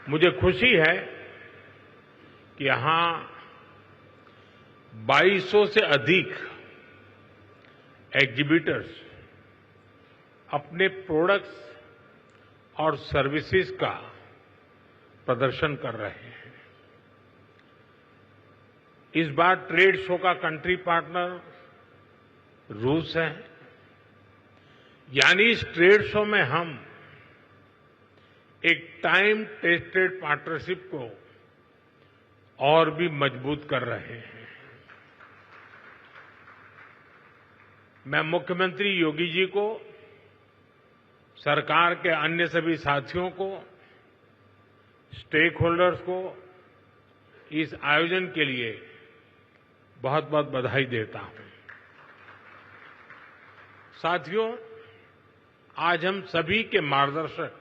मुझे खुशी है कि यहां 2200 से अधिक एग्जीबिटर्स अपने प्रोडक्ट्स और सर्विसेज का प्रदर्शन कर रहे हैं। इस बार ट्रेड शो का कंट्री पार्टनर रूस है, यानी इस ट्रेड शो में हम एक टाइम टेस्टेड पार्टनरशिप को और भी मजबूत कर रहे हैं। मैं मुख्यमंत्री योगी जी को, सरकार के अन्य सभी साथियों को, स्टेक होल्डर्स को इस आयोजन के लिए बहुत बहुत बधाई देता हूं। साथियों, आज हम सभी के मार्गदर्शक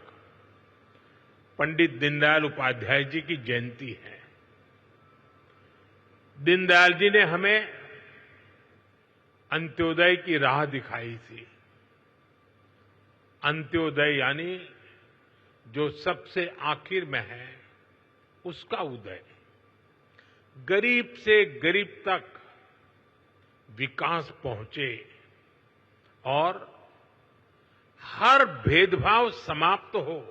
पंडित दीनदयाल उपाध्याय जी की जयंती है। दीनदयाल जी ने हमें अंत्योदय की राह दिखाई थी। अंत्योदय यानी जो सबसे आखिर में है उसका उदय, गरीब से गरीब तक विकास पहुंचे और हर भेदभाव समाप्त हो,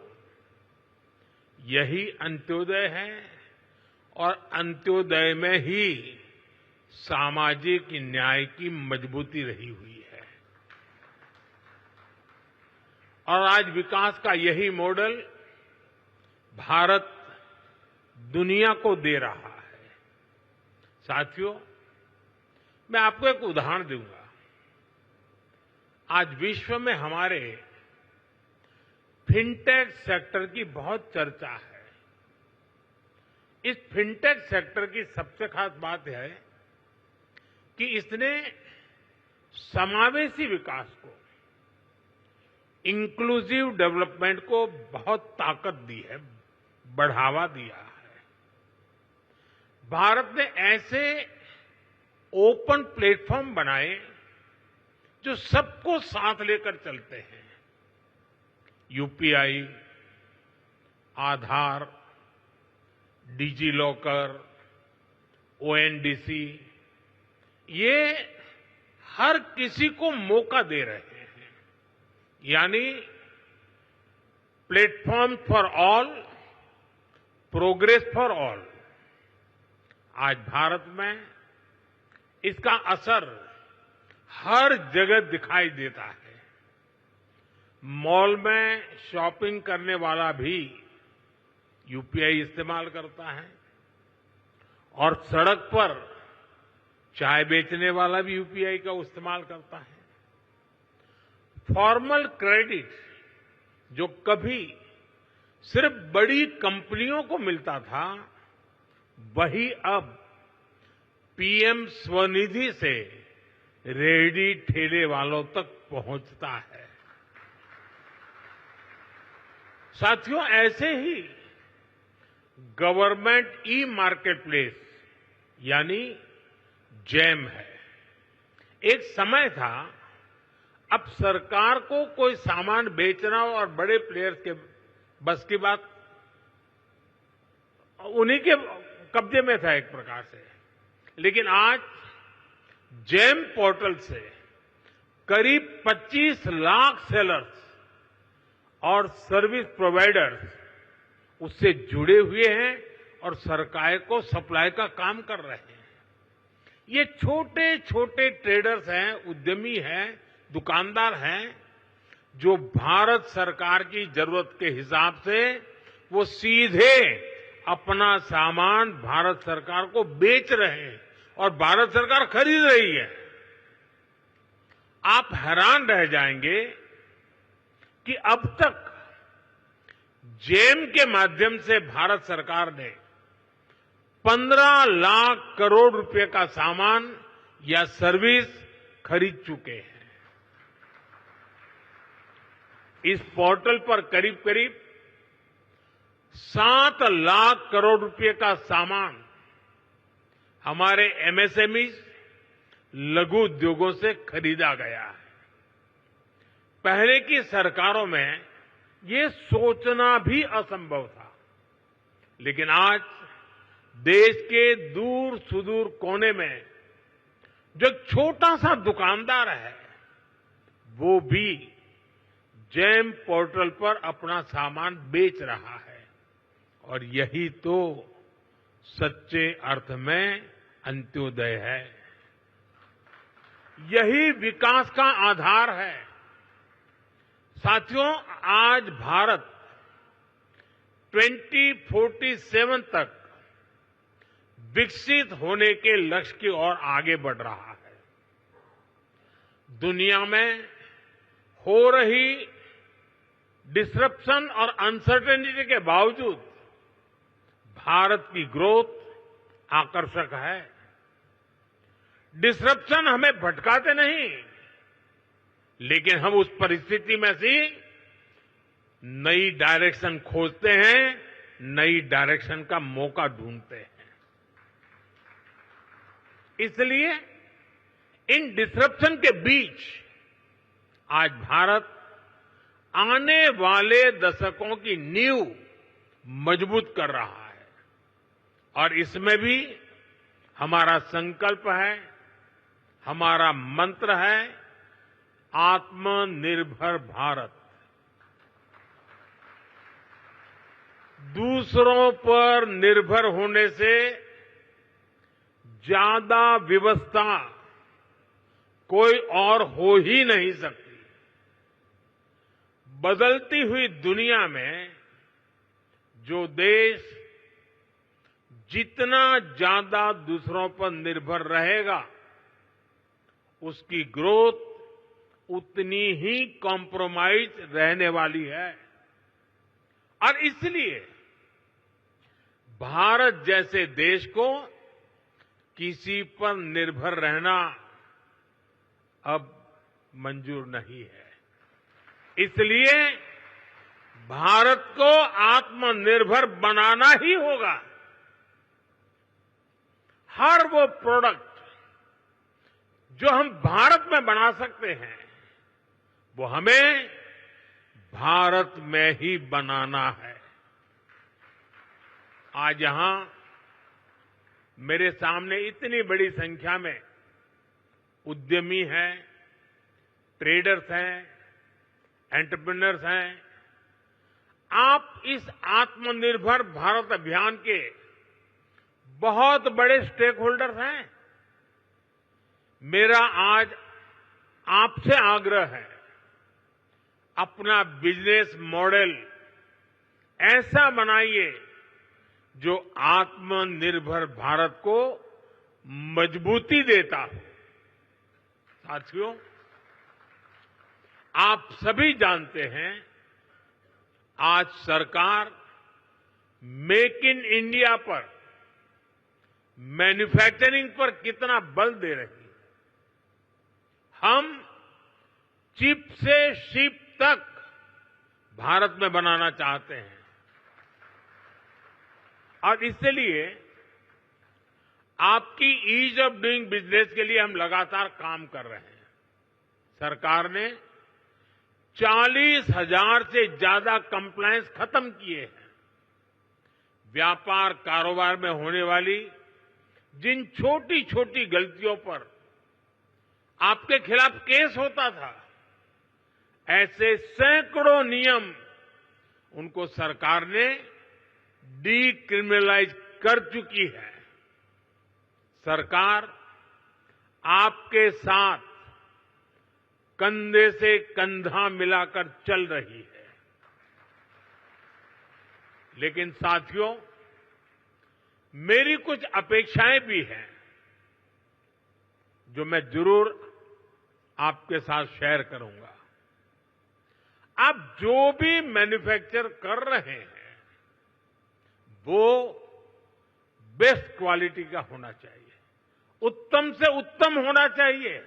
यही अंत्योदय है। और अंत्योदय में ही सामाजिक न्याय की मजबूती रही हुई है। और आज विकास का यही मॉडल भारत दुनिया को दे रहा है। साथियों, मैं आपको एक उदाहरण दूंगा। आज विश्व में हमारे फिनटेक सेक्टर की बहुत चर्चा है। इस फिनटेक सेक्टर की सबसे खास बात है कि इसने समावेशी विकास को, इंक्लूसिव डेवलपमेंट को बहुत ताकत दी है, बढ़ावा दिया है। भारत ने ऐसे ओपन प्लेटफॉर्म बनाए जो सबको साथ लेकर चलते हैं। यूपीआई, आधार, डिजी लॉकर, ओएनडीसी, ये हर किसी को मौका दे रहे हैं। यानी platform for all, progress for all. आज भारत में इसका असर हर जगह दिखाई देता है। मॉल में शॉपिंग करने वाला भी यूपीआई इस्तेमाल करता है और सड़क पर चाय बेचने वाला भी यूपीआई का इस्तेमाल करता है। फॉर्मल क्रेडिट जो कभी सिर्फ बड़ी कंपनियों को मिलता था, वही अब पीएम स्वनिधि से रेहड़ी ठेले वालों तक पहुंचता है। साथियों, ऐसे ही गवर्नमेंट ई मार्केटप्लेस यानी जैम है। एक समय था, अब सरकार को कोई सामान बेचना हो और बड़े प्लेयर्स के बस की बात, उन्हीं के कब्जे में था एक प्रकार से। लेकिन आज जैम पोर्टल से करीब 25 लाख सेलर्स और सर्विस प्रोवाइडर्स उससे जुड़े हुए हैं और सरकार को सप्लाई का काम कर रहे हैं। ये छोटे छोटे ट्रेडर्स हैं, उद्यमी हैं, दुकानदार हैं, जो भारत सरकार की जरूरत के हिसाब से वो सीधे अपना सामान भारत सरकार को बेच रहे हैं और भारत सरकार खरीद रही है। आप हैरान रह जाएंगे कि अब तक जेम के माध्यम से भारत सरकार ने 15 लाख करोड़ रुपए का सामान या सर्विस खरीद चुके हैं। इस पोर्टल पर करीब करीब 7 लाख करोड़ रुपए का सामान हमारे एमएसएमई, लघु उद्योगों से खरीदा गया है। पहले की सरकारों में ये सोचना भी असंभव था। लेकिन आज देश के दूर सुदूर कोने में जो एक छोटा सा दुकानदार है, वो भी जेम पोर्टल पर अपना सामान बेच रहा है। और यही तो सच्चे अर्थ में अंत्योदय है, यही विकास का आधार है। साथियों, आज भारत 2047 तक विकसित होने के लक्ष्य की ओर आगे बढ़ रहा है। दुनिया में हो रही डिसरप्शन और अनसर्टेनिटी के बावजूद भारत की ग्रोथ आकर्षक है। डिसरप्शन हमें भटकाते नहीं, लेकिन हम उस परिस्थिति में से नई डायरेक्शन खोजते हैं, नई डायरेक्शन का मौका ढूंढते हैं। इसलिए इन डिसरप्शन के बीच आज भारत आने वाले दशकों की नींव मजबूत कर रहा है। और इसमें भी हमारा संकल्प है, हमारा मंत्र है, आत्मनिर्भर भारत। दूसरों पर निर्भर होने से ज्यादा व्यवस्था कोई और हो ही नहीं सकती। बदलती हुई दुनिया में जो देश जितना ज्यादा दूसरों पर निर्भर रहेगा, उसकी ग्रोथ उतनी ही कॉम्प्रोमाइज रहने वाली है। और इसलिए भारत जैसे देश को किसी पर निर्भर रहना अब मंजूर नहीं है। इसलिए भारत को आत्मनिर्भर बनाना ही होगा। हर वो प्रोडक्ट जो हम भारत में बना सकते हैं, वो हमें भारत में ही बनाना है। आज यहां मेरे सामने इतनी बड़ी संख्या में उद्यमी हैं, ट्रेडर्स हैं, एंटरप्रेन्योर्स हैं। आप इस आत्मनिर्भर भारत अभियान के बहुत बड़े स्टेक होल्डर्स हैं। मेरा आज आपसे आग्रह है, अपना बिजनेस मॉडल ऐसा बनाइए जो आत्मनिर्भर भारत को मजबूती देता हो। साथियों, आप सभी जानते हैं, आज सरकार मेक इन इंडिया पर, मैन्युफैक्चरिंग पर कितना बल दे रही है। हम चिप से शिप तक भारत में बनाना चाहते हैं। और इसलिए आपकी ईज ऑफ डूइंग बिजनेस के लिए हम लगातार काम कर रहे हैं। सरकार ने 40,000 से ज्यादा कंप्लायंस खत्म किए हैं। व्यापार कारोबार में होने वाली जिन छोटी छोटी गलतियों पर आपके खिलाफ केस होता था, ऐसे सैकड़ों नियम उनको सरकार ने डीक्रिमिनलाइज कर चुकी है। सरकार आपके साथ कंधे से कंधा मिलाकर चल रही है। लेकिन साथियों, मेरी कुछ अपेक्षाएं भी हैं जो मैं जरूर आपके साथ शेयर करूंगा। आप जो भी मैन्युफैक्चर कर रहे हैं, वो बेस्ट क्वालिटी का होना चाहिए, उत्तम से उत्तम होना चाहिए।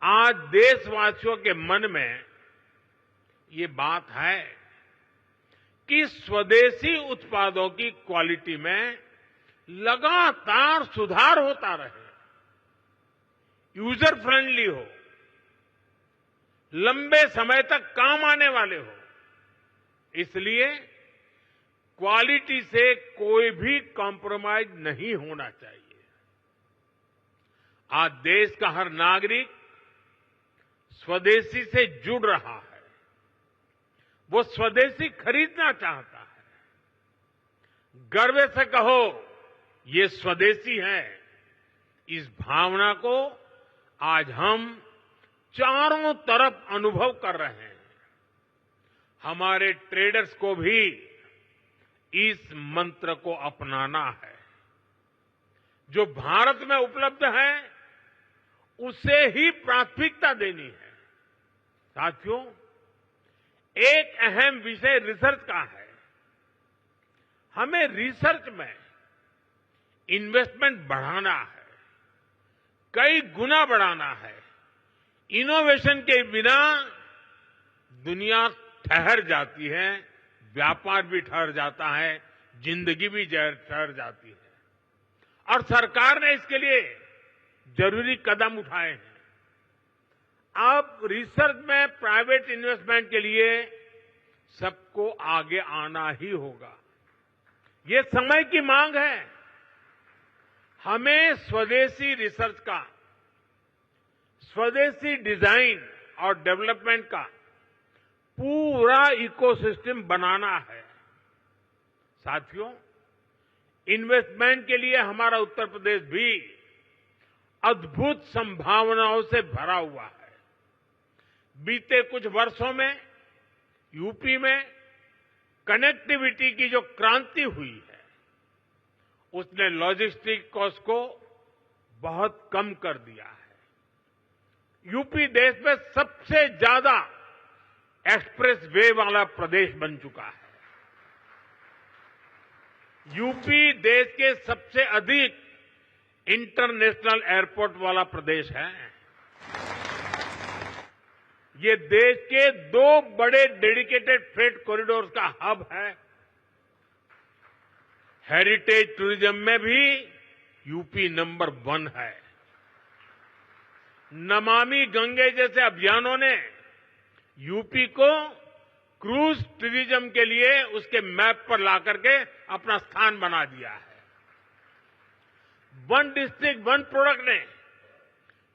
आज देशवासियों के मन में ये बात है कि स्वदेशी उत्पादों की क्वालिटी में लगातार सुधार होता रहे, यूजर फ्रेंडली हो, लंबे समय तक काम आने वाले हो। इसलिए क्वालिटी से कोई भी कॉम्प्रोमाइज नहीं होना चाहिए। आज देश का हर नागरिक स्वदेशी से जुड़ रहा है, वो स्वदेशी खरीदना चाहता है। गर्व से कहो ये स्वदेशी है। इस भावना को आज हम चारों तरफ अनुभव कर रहे हैं। हमारे ट्रेडर्स को भी इस मंत्र को अपनाना है। जो भारत में उपलब्ध है उसे ही प्राथमिकता देनी है। साथियों, एक अहम विषय रिसर्च का है। हमें रिसर्च में इन्वेस्टमेंट बढ़ाना है, कई गुना बढ़ाना है। इनोवेशन के बिना दुनिया ठहर जाती है, व्यापार भी ठहर जाता है, जिंदगी भी ठहर जाती है। और सरकार ने इसके लिए जरूरी कदम उठाए हैं। अब रिसर्च में प्राइवेट इन्वेस्टमेंट के लिए सबको आगे आना ही होगा। ये समय की मांग है। हमें स्वदेशी रिसर्च का, स्वदेशी डिजाइन और डेवलपमेंट का पूरा इकोसिस्टम बनाना है। साथियों, इन्वेस्टमेंट के लिए हमारा उत्तर प्रदेश भी अद्भुत संभावनाओं से भरा हुआ है। बीते कुछ वर्षों में यूपी में कनेक्टिविटी की जो क्रांति हुई है, उसने लॉजिस्टिक कॉस्ट को बहुत कम कर दिया है। यूपी देश में सबसे ज्यादा एक्सप्रेस वे वाला प्रदेश बन चुका है। यूपी देश के सबसे अधिक इंटरनेशनल एयरपोर्ट वाला प्रदेश है। ये देश के 2 बड़े डेडिकेटेड फ्रेट कॉरिडोर का हब है। हेरिटेज टूरिज्म में भी यूपी नंबर 1 है। नमामि गंगे जैसे अभियानों ने यूपी को क्रूज टूरिज्म के लिए उसके मैप पर ला करके अपना स्थान बना दिया है। वन डिस्ट्रिक्ट वन प्रोडक्ट ने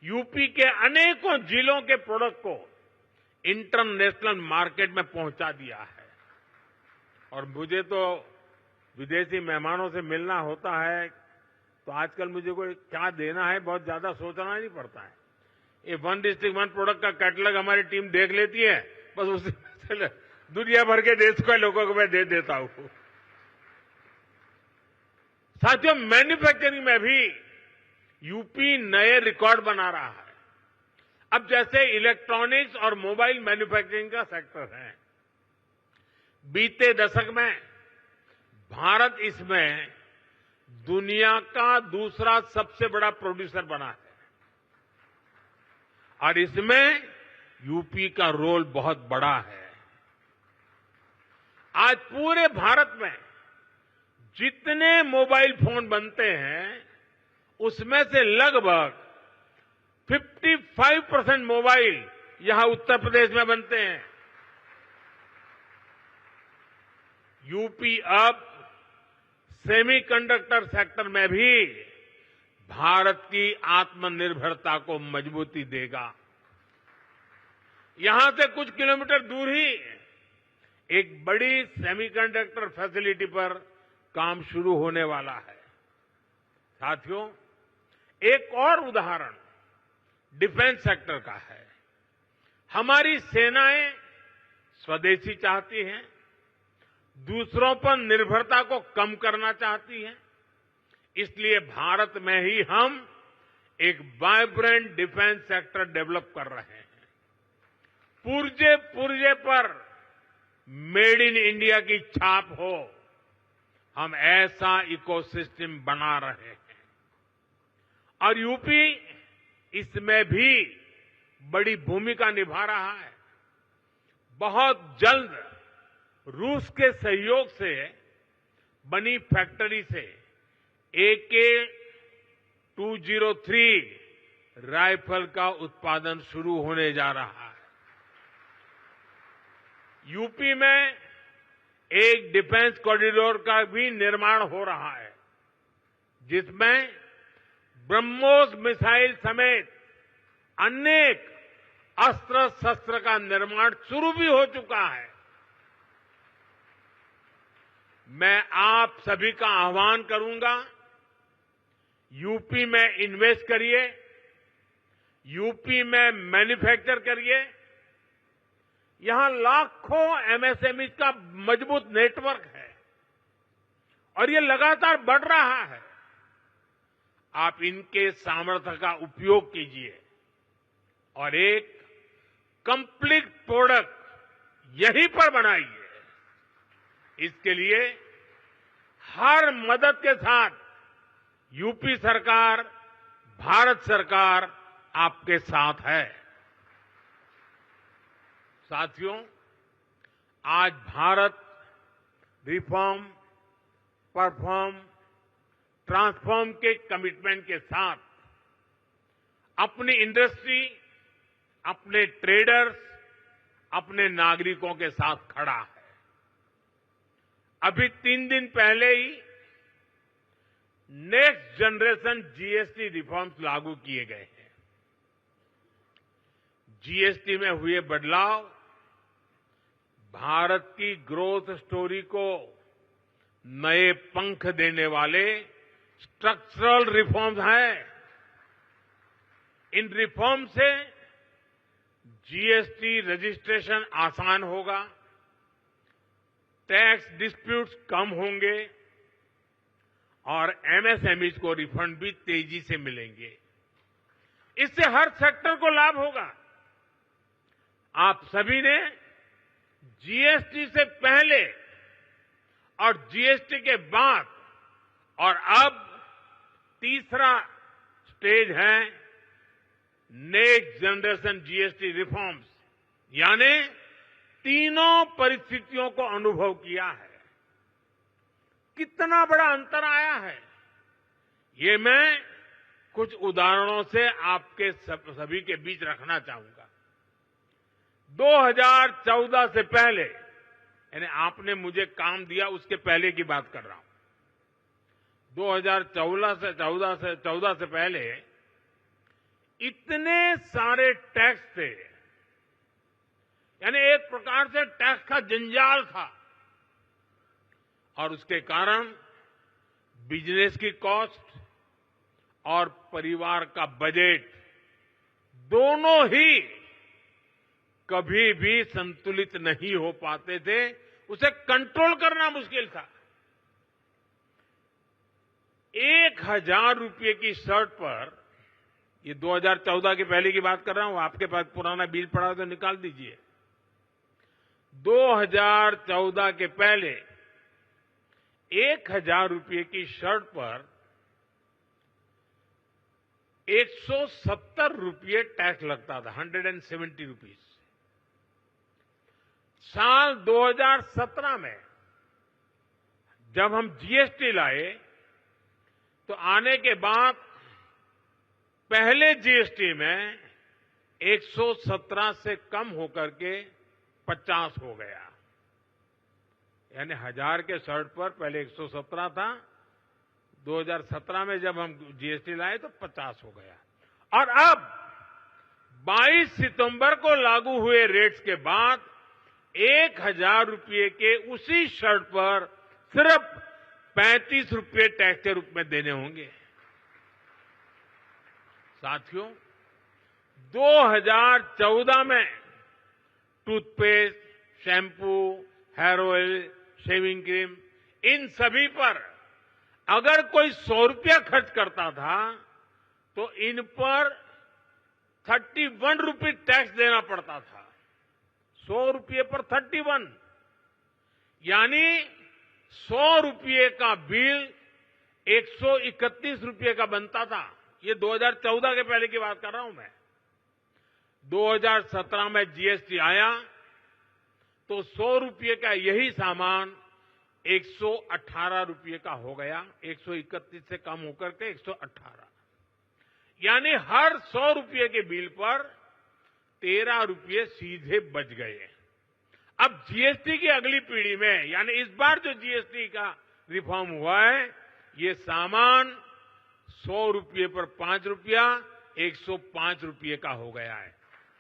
यूपी के अनेकों जिलों के प्रोडक्ट को इंटरनेशनल मार्केट में पहुंचा दिया है। और मुझे तो विदेशी मेहमानों से मिलना होता है, तो आजकल मुझे कोई क्या देना है बहुत ज्यादा सोचना नहीं पड़ता है। ये वन डिस्ट्रिक्ट वन प्रोडक्ट का कैटलॉग हमारी टीम देख लेती है, बस उसी दुनिया भर के देश के लोगों को मैं दे देता हूं। साथियों, मैन्युफैक्चरिंग में भी यूपी नए रिकॉर्ड बना रहा है। अब जैसे इलेक्ट्रॉनिक्स और मोबाइल मैन्युफैक्चरिंग का सेक्टर है, बीते दशक में भारत इसमें दुनिया का दूसरा सबसे बड़ा प्रोड्यूसर बना है। और इसमें यूपी का रोल बहुत बड़ा है। आज पूरे भारत में जितने मोबाइल फोन बनते हैं, उसमें से लगभग 55% मोबाइल यहां उत्तर प्रदेश में बनते हैं। यूपी अब सेमीकंडक्टर सेक्टर में भी भारत की आत्मनिर्भरता को मजबूती देगा। यहां से कुछ किलोमीटर दूर ही एक बड़ी सेमीकंडक्टर फैसिलिटी पर काम शुरू होने वाला है। साथियों, एक और उदाहरण डिफेंस सेक्टर का है। हमारी सेनाएं स्वदेशी चाहती हैं, दूसरों पर निर्भरता को कम करना चाहती हैं। इसलिए भारत में ही हम एक वाइब्रेंट डिफेंस सेक्टर डेवलप कर रहे हैं। पुर्जे पुर्जे पर मेड इन इंडिया की छाप हो, हम ऐसा इकोसिस्टम बना रहे हैं। और यूपी इसमें भी बड़ी भूमिका निभा रहा है। बहुत जल्द रूस के सहयोग से बनी फैक्ट्री से AK-203 राइफल का उत्पादन शुरू होने जा रहा है। यूपी में एक डिफेंस कॉरिडोर का भी निर्माण हो रहा है, जिसमें ब्रह्मोस मिसाइल समेत अनेक अस्त्र शस्त्र का निर्माण शुरू भी हो चुका है। मैं आप सभी का आह्वान करूंगा, यूपी में इन्वेस्ट करिए, यूपी में मैन्युफैक्चर करिए। यहां लाखों एमएसएमई का मजबूत नेटवर्क है और ये लगातार बढ़ रहा है। आप इनके सामर्थ्य का उपयोग कीजिए और एक कंप्लीट प्रोडक्ट यहीं पर बनाइए। इसके लिए हर मदद के साथ यूपी सरकार, भारत सरकार आपके साथ है। साथियों, आज भारत रिफॉर्म, परफॉर्म, ट्रांसफॉर्म के कमिटमेंट के साथ अपनी इंडस्ट्री, अपने ट्रेडर्स, अपने नागरिकों के साथ खड़ा है। अभी 3 दिन पहले ही नेक्स्ट जनरेशन जीएसटी रिफॉर्म्स लागू किए गए हैं। जीएसटी में हुए बदलाव भारत की ग्रोथ स्टोरी को नए पंख देने वाले स्ट्रक्चरल रिफॉर्म्स हैं। इन रिफॉर्म से जीएसटी रजिस्ट्रेशन आसान होगा, टैक्स डिस्प्यूट्स कम होंगे और एमएसएमईज को रिफंड भी तेजी से मिलेंगे। इससे हर सेक्टर को लाभ होगा। आप सभी ने जीएसटी से पहले और जीएसटी के बाद और अब तीसरा स्टेज है नेक्स्ट जनरेशन जीएसटी रिफॉर्म्स, यानी तीनों परिस्थितियों को अनुभव किया है। कितना बड़ा अंतर आया है, ये मैं कुछ उदाहरणों से आपके सभी के बीच रखना चाहूंगा। 2014 से पहले, यानी आपने मुझे काम दिया उसके पहले की बात कर रहा हूं। 2014 से पहले इतने सारे टैक्स थे, यानी एक प्रकार से टैक्स का जंजाल था और उसके कारण बिजनेस की कॉस्ट और परिवार का बजट दोनों ही कभी भी संतुलित नहीं हो पाते थे। उसे कंट्रोल करना मुश्किल था। 1000 रुपये की शर्ट पर, ये 2014 के पहले की बात कर रहा हूं, आपके पास पुराना बिल पड़ा तो निकाल दीजिए। 2014 के पहले 1000 रुपये की शर्ट पर 170 रुपये टैक्स लगता था, 170 रुपीज। साल 2017 में जब हम जीएसटी लाए तो आने के बाद पहले जीएसटी में 117 से कम होकर के 50 हो गया, यानी 1000 के शर्ट पर पहले 117 था, 2017 में जब हम जीएसटी लाए तो 50 हो गया। और अब 22 सितंबर को लागू हुए रेट्स के बाद 1000 रुपये के उसी शर्ट पर सिर्फ 35 रुपये टैक्स के रूप में देने होंगे। साथियों, 2014 में toothpaste, shampoo, hair oil, shaving cream, इन सभी पर अगर कोई 100 रुपया खर्च करता था तो इन पर 31 रुपये टैक्स देना पड़ता था। 100 रुपये पर 31, यानी 100 रुपये का बिल 131 रुपये का बनता था। ये 2014 के पहले की बात कर रहा हूं मैं। 2017 में जीएसटी आया तो 100 रुपये का यही सामान 118 रुपये का हो गया, 131 से कम होकर के 118, यानी हर 100 रुपये के बिल पर 13 रुपये सीधे बच गए। अब जीएसटी की अगली पीढ़ी में, यानी इस बार जो जीएसटी का रिफॉर्म हुआ है, ये सामान 100 रुपये पर 5 रुपया 105 रुपये का हो गया है।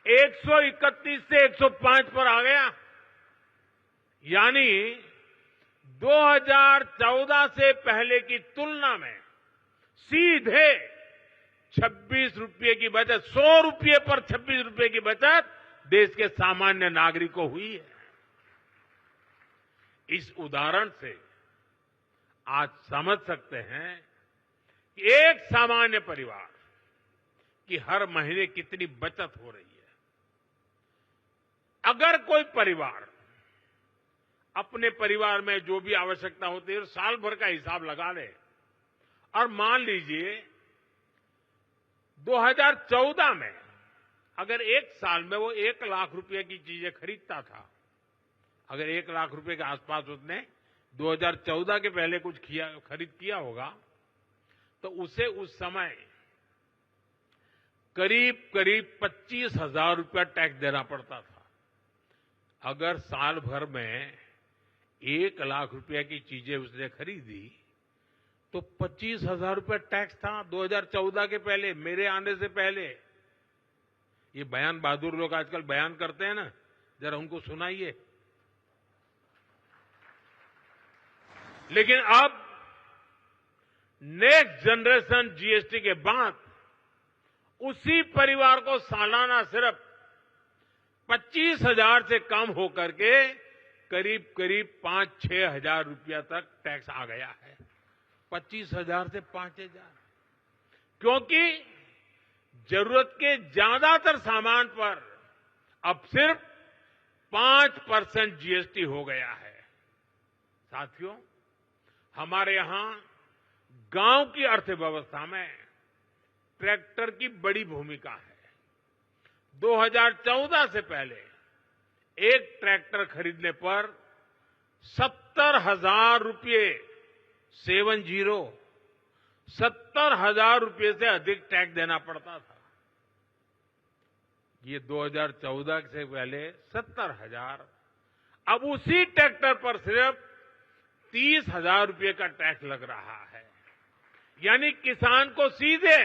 131 से 105 पर आ गया, यानी 2014 से पहले की तुलना में सीधे 26 रुपये की बचत, 100 रुपये पर 26 रुपये की बचत देश के सामान्य नागरिक को हुई है। इस उदाहरण से आज समझ सकते हैं कि एक सामान्य परिवार की हर महीने कितनी बचत हो रही है। अगर कोई परिवार अपने परिवार में जो भी आवश्यकता होती है साल भर का हिसाब लगा ले, और मान लीजिए 2014 में अगर एक साल में वो 1 लाख रुपए की चीजें खरीदता था, अगर 1 लाख रुपए के आसपास उसने 2014 के पहले कुछ खरीद किया होगा, तो उसे उस समय करीब 25,000 रुपया टैक्स देना पड़ता था। अगर साल भर में 1 लाख रुपया की चीजें उसने खरीदी तो 25,000 रुपया टैक्स था 2014 के पहले, मेरे आने से पहले। ये बयान बहादुर लोग आजकल बयान करते हैं ना, जरा उनको सुनाइए। लेकिन अब नेक्स्ट जनरेशन जीएसटी के बाद उसी परिवार को सालाना सिर्फ 25,000 से कम होकर के करीब 5-6 हजार रुपया तक टैक्स आ गया है। 25,000 से 5,000, क्योंकि जरूरत के ज्यादातर सामान पर अब सिर्फ 5% जीएसटी हो गया है। साथियों, हमारे यहां गांव की अर्थव्यवस्था में ट्रैक्टर की बड़ी भूमिका है। 2014 से पहले एक ट्रैक्टर खरीदने पर 70,000 रुपये 70,000 रुपये से अधिक टैक्स देना पड़ता था। ये 2014 से पहले 70,000, अब उसी ट्रैक्टर पर सिर्फ 30,000 रुपये का टैक्स लग रहा है। यानी किसान को सीधे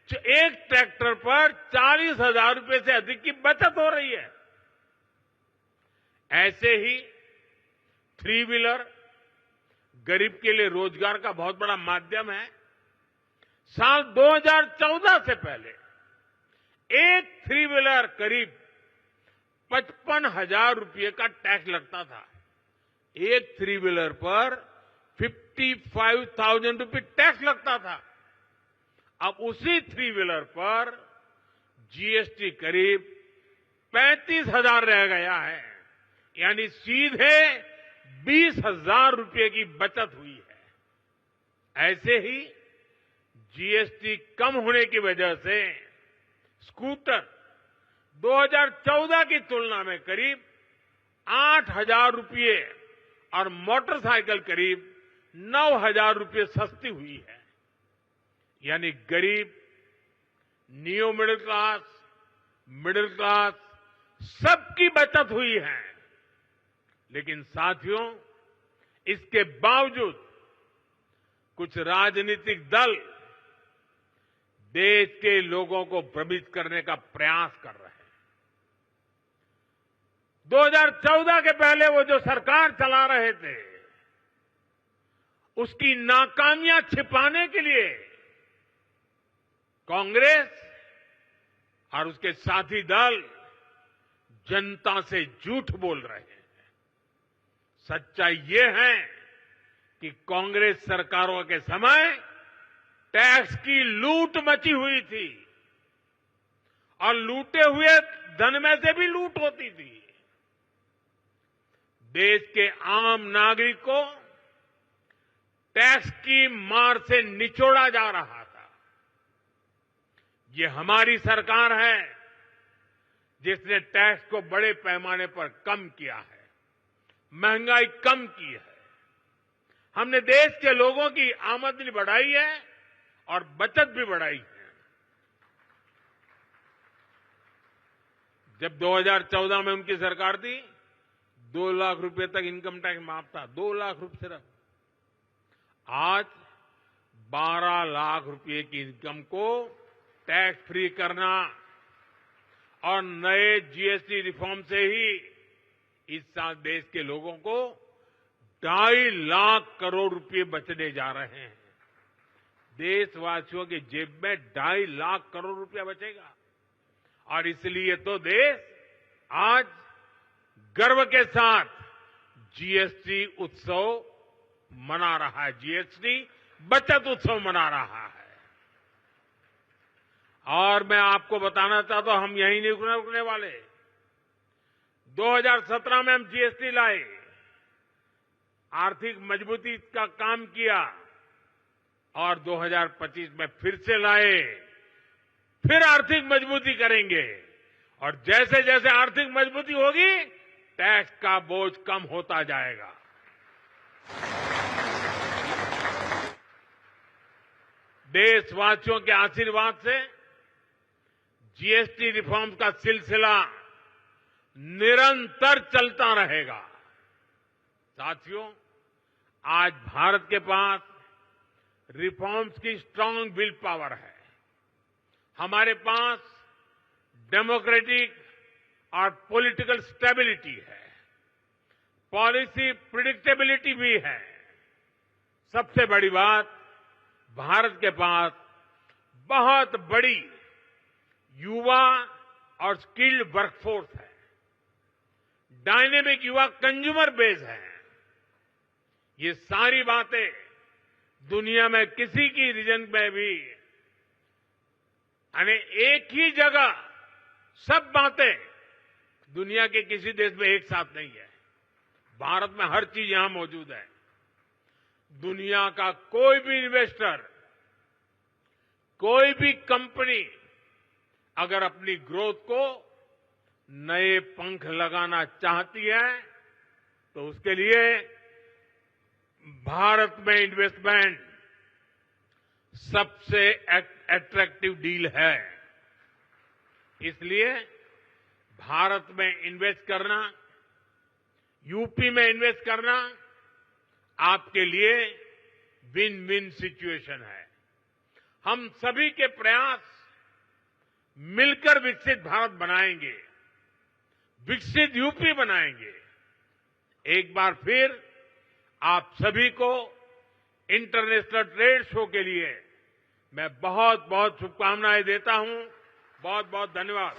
एक ट्रैक्टर पर 40,000 रुपये से अधिक की बचत हो रही है। ऐसे ही 3 व्हीलर गरीब के लिए रोजगार का बहुत बड़ा माध्यम है। साल 2014 से पहले एक 3 व्हीलर करीब 55,000 रुपये का टैक्स लगता था। एक 3 व्हीलर पर 55,000 रुपये टैक्स लगता था। अब उसी 3 व्हीलर पर जीएसटी करीब 35,000 रह गया है, यानी सीधे 20,000 रुपये की बचत हुई है। ऐसे ही जीएसटी कम होने की वजह से स्कूटर 2014 की तुलना में करीब 8,000 रुपये और मोटरसाइकिल करीब 9,000 रुपये सस्ती हुई है। यानी गरीब, नियो मिडिल क्लास सबकी बचत हुई है। लेकिन साथियों, इसके बावजूद कुछ राजनीतिक दल देश के लोगों को भ्रमित करने का प्रयास कर रहे हैं। 2014 के पहले वो जो सरकार चला रहे थे, उसकी नाकामियां छिपाने के लिए कांग्रेस और उसके साथी दल जनता से झूठ बोल रहे हैं। सच्चाई ये है कि कांग्रेस सरकारों के समय टैक्स की लूट मची हुई थी और लूटे हुए धन में से भी लूट होती थी। देश के आम नागरिक को टैक्स की मार से निचोड़ा जा रहा था। ये हमारी सरकार है जिसने टैक्स को बड़े पैमाने पर कम किया है, महंगाई कम की है। हमने देश के लोगों की आमदनी बढ़ाई है और बचत भी बढ़ाई है। जब 2014 में उनकी सरकार थी 2 लाख रुपए तक इनकम टैक्स माफ था, 2 लाख रुपए सिर्फ। आज 12 लाख रुपए की इनकम को टैक्स फ्री करना और नए जीएसटी रिफॉर्म से ही इस साल देश के लोगों को 2.5 लाख करोड़ रुपए बचने जा रहे हैं। देशवासियों की जेब में 2.5 लाख करोड़ रुपया बचेगा और इसलिए तो देश आज गर्व के साथ जीएसटी उत्सव मना रहा है, जीएसटी बचत उत्सव मना रहा है। और मैं आपको बताना चाहता हूं, हम यहीं नहीं रुकने वाले। 2017 में हम जीएसटी लाए, आर्थिक मजबूती का काम किया और 2025 में फिर से लाए, फिर आर्थिक मजबूती करेंगे और जैसे जैसे आर्थिक मजबूती होगी टैक्स का बोझ कम होता जाएगा। देशवासियों के आशीर्वाद से जीएसटी रिफॉर्म का सिलसिला निरंतर चलता रहेगा। साथियों, आज भारत के पास रिफॉर्म्स की स्ट्रांग विल पावर है। हमारे पास डेमोक्रेटिक और पॉलिटिकल स्टेबिलिटी है, पॉलिसी प्रिडिक्टेबिलिटी भी है। सबसे बड़ी बात, भारत के पास बहुत बड़ी युवा और स्किल्ड वर्कफोर्स है, डायनेमिक युवा कंज्यूमर बेस है। ये सारी बातें दुनिया में किसी की रीजन में भी, यानी एक ही जगह सब बातें दुनिया के किसी देश में एक साथ नहीं है। भारत में हर चीज यहां मौजूद है। दुनिया का कोई भी इन्वेस्टर, कोई भी कंपनी अगर अपनी ग्रोथ को नए पंख लगाना चाहती है तो उसके लिए भारत में इन्वेस्टमेंट सबसे अट्रैक्टिव डील है। इसलिए भारत में इन्वेस्ट करना, यूपी में इन्वेस्ट करना आपके लिए विन विन सिचुएशन है। हम सभी के प्रयास मिलकर विकसित भारत बनाएंगे, विकसित यूपी बनाएंगे। एक बार फिर आप सभी को इंटरनेशनल ट्रेड शो के लिए मैं बहुत बहुत शुभकामनाएं देता हूं। बहुत बहुत धन्यवाद।